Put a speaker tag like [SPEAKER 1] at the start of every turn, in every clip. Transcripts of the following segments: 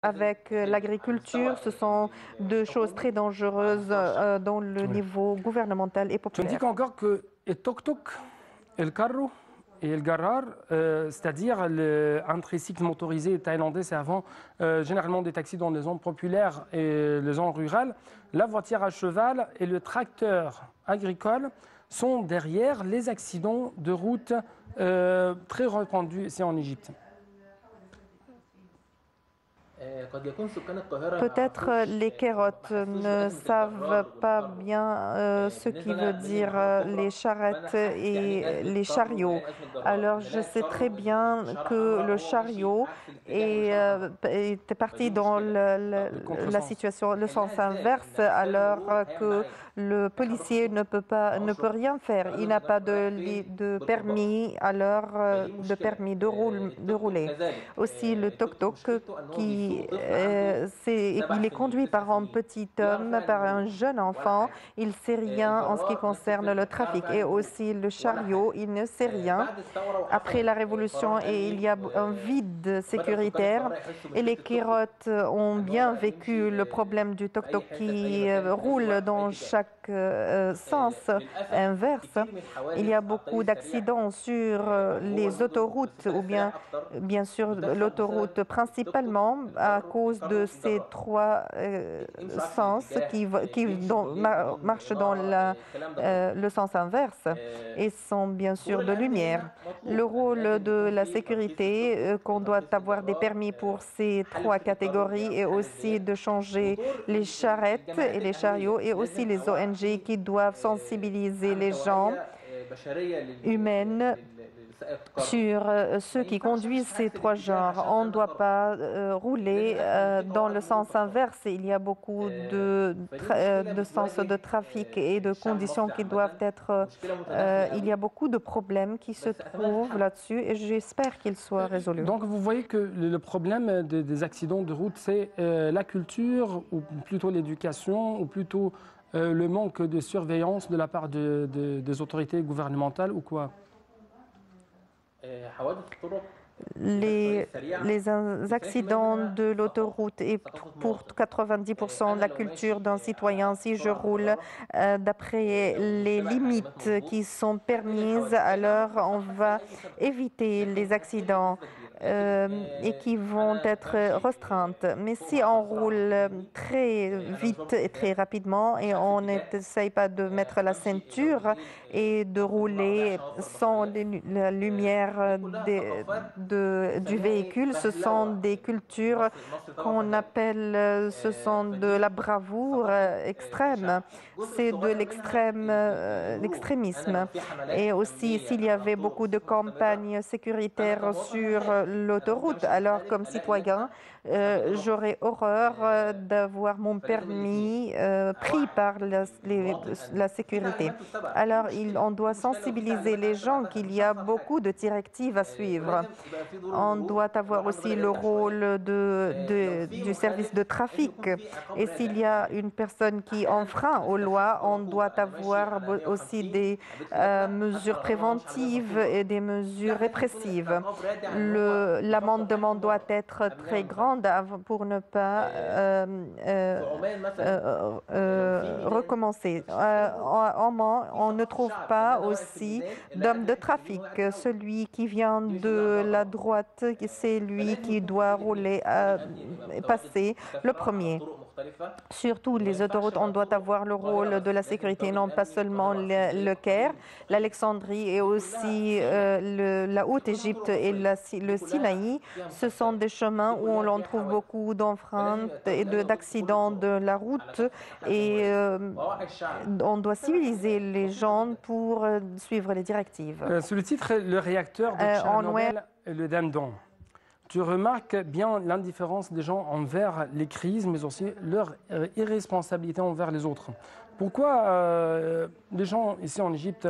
[SPEAKER 1] avec l'agriculture, ce sont deux choses très dangereuses dans le
[SPEAKER 2] Oui.
[SPEAKER 1] niveau gouvernemental et
[SPEAKER 2] Tu me dis
[SPEAKER 1] populaire.
[SPEAKER 2] encore que le tuk-tuk, le carro et le garar, c'est-à-dire un tricycle motorisé thaïlandais, c'est avant généralement des taxis dans les zones populaires et les zones rurales. La voiture à cheval et le tracteur agricole sont derrière les accidents de route très répandus ici en Égypte.
[SPEAKER 1] Peut-être les Kérotes ne savent pas bien ce qui veut dire les charrettes et les chariots. Alors je sais très bien que le chariot est parti dans la situation, le sens inverse, alors que le policier ne peut rien faire. Il n'a pas de permis, alors de permis de rouler. Aussi le tuk-tuk il est conduit par un petit homme, par un jeune enfant. Il ne sait rien en ce qui concerne le trafic. Et aussi le chariot, il ne sait rien. Après la révolution, il y a un vide sécuritaire. Et les Kérotes ont bien vécu le problème du tuk-tuk qui roule dans chaque sens inverse. Il y a beaucoup d'accidents sur les autoroutes ou bien sûr l'autoroute principalement à cause de ces trois sens qui marchent dans le sens inverse et sont bien sûr de lumière. Le rôle de la sécurité, qu'on doit avoir des permis pour ces trois catégories et aussi de changer les charrettes et les chariots et aussi les ONG qui doivent sensibiliser les gens humains sur ceux qui conduisent ces trois genres. On ne doit pas rouler dans le sens inverse. Il y a beaucoup de sens de trafic et de conditions qui doivent être... il y a beaucoup de problèmes qui se trouvent là-dessus et j'espère qu'ils soient résolus.
[SPEAKER 2] Donc vous voyez que le problème des accidents de route, c'est la culture, ou plutôt l'éducation, ou plutôt le manque de surveillance de la part des autorités gouvernementales ou quoi?
[SPEAKER 1] Les accidents de l'autoroute et pour 90% de la culture d'un citoyen, si je roule d'après les limites qui sont permises, alors on va éviter les accidents et qui vont être restreintes. Mais si on roule très vite et très rapidement et on n'essaye pas de mettre la ceinture et de rouler sans la lumière du véhicule, ce sont des cultures qu'on appelle, ce sont de la bravoure extrême. C'est de l'extrémisme. Et aussi, s'il y avait beaucoup de campagnes sécuritaires sur l'autoroute, alors comme citoyen, j'aurais horreur d'avoir mon permis pris par la sécurité. Alors, on doit sensibiliser les gens qu'il y a beaucoup de directives à suivre. On doit avoir aussi le rôle du service de trafic. Et s'il y a une personne qui enfreint aux lois, on doit avoir aussi des mesures préventives et des mesures répressives. L'amendement doit être très grand pour ne pas recommencer. En Oman, on ne trouve pas aussi d'homme de trafic. Celui qui vient de la droite, c'est lui qui doit rouler, passer le premier. Surtout les autoroutes, on doit avoir le rôle de la sécurité, non pas seulement le Caire, l'Alexandrie et aussi la Haute-Égypte et le Sinaï. Ce sont des chemins où on trouve beaucoup d'empreintes et d'accidents de la route et on doit civiliser les gens pour suivre les directives.
[SPEAKER 2] Sous le titre « Le réacteur de Tchernobyl et le Dame-Don ». Tu remarques bien l'indifférence des gens envers les crises, mais aussi leur irresponsabilité envers les autres. Pourquoi les gens ici en Égypte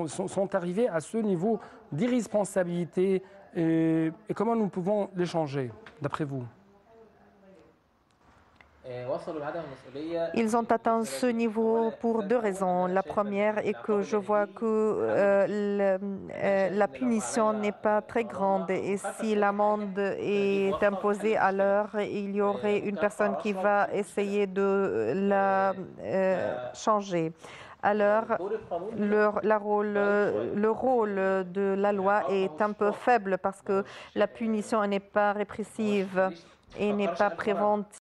[SPEAKER 2] sont arrivés à ce niveau d'irresponsabilité et comment nous pouvons les changer, d'après vous?
[SPEAKER 1] Ils ont atteint ce niveau pour deux raisons. La première est que je vois que la punition n'est pas très grande et si l'amende est imposée à l'heure, il y aurait une personne qui va essayer de la changer. Alors, le rôle de la loi est un peu faible parce que la punition n'est pas répressive et n'est pas préventive.